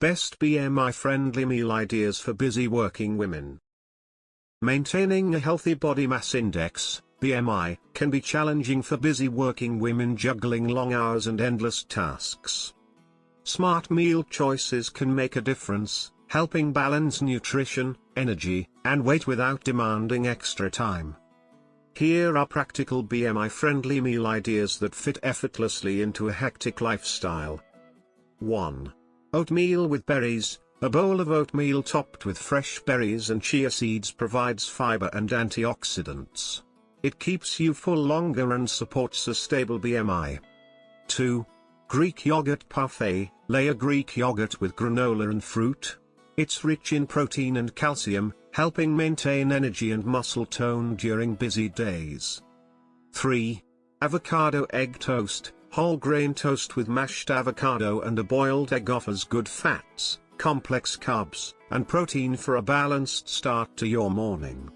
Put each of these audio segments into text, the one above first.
Best BMI-friendly meal ideas for busy working women. Maintaining a healthy body mass index, BMI, can be challenging for busy working women juggling long hours and endless tasks. Smart meal choices can make a difference, helping balance nutrition, energy, and weight without demanding extra time. Here are practical BMI-friendly meal ideas that fit effortlessly into a hectic lifestyle. 1. Oatmeal with berries. A bowl of oatmeal topped with fresh berries and chia seeds provides fiber and antioxidants. It keeps you full longer and supports a stable BMI. 2. Greek yogurt parfait. Layer Greek yogurt with granola and fruit. It's rich in protein and calcium, helping maintain energy and muscle tone during busy days. 3. Avocado egg toast. Whole grain toast with mashed avocado and a boiled egg offers good fats, complex carbs, and protein for a balanced start to your morning.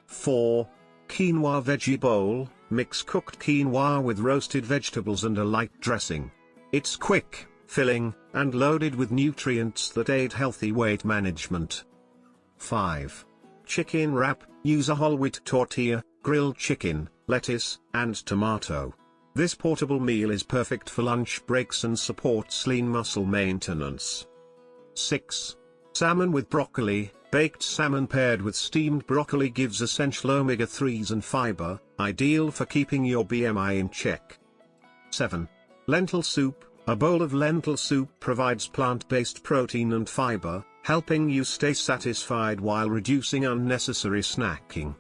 4. Quinoa veggie bowl. Mix cooked quinoa with roasted vegetables and a light dressing. It's quick, filling, and loaded with nutrients that aid healthy weight management. 5. Chicken wrap. Use a whole wheat tortilla, grilled chicken, lettuce, and tomato. This portable meal is perfect for lunch breaks and supports lean muscle maintenance. 6. Salmon with broccoli. Baked salmon paired with steamed broccoli gives essential omega-3s and fiber, ideal for keeping your BMI in check. 7. Lentil soup. A bowl of lentil soup provides plant-based protein and fiber, helping you stay satisfied while reducing unnecessary snacking.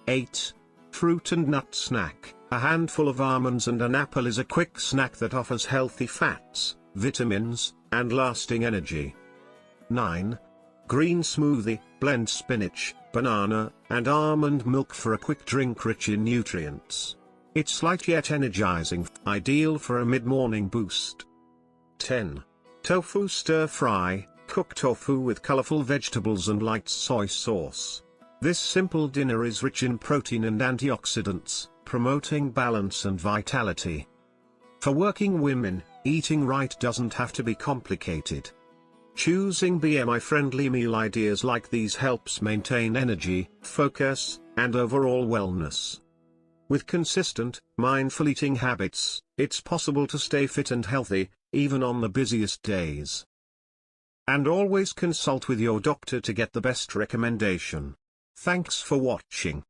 8. Fruit and nut snack. A handful of almonds and an apple is a quick snack that offers healthy fats, vitamins, and lasting energy. 9. Green smoothie. Blend spinach, banana, and almond milk for a quick drink rich in nutrients. It's light yet energizing, ideal for a mid-morning boost. 10. Tofu stir fry. Cook tofu with colorful vegetables and light soy sauce. This simple dinner is rich in protein and antioxidants, promoting balance and vitality. For working women, eating right doesn't have to be complicated. Choosing BMI-friendly meal ideas like these helps maintain energy, focus, and overall wellness. With consistent, mindful eating habits, it's possible to stay fit and healthy, even on the busiest days. And always consult with your doctor to get the best recommendation. Thanks for watching.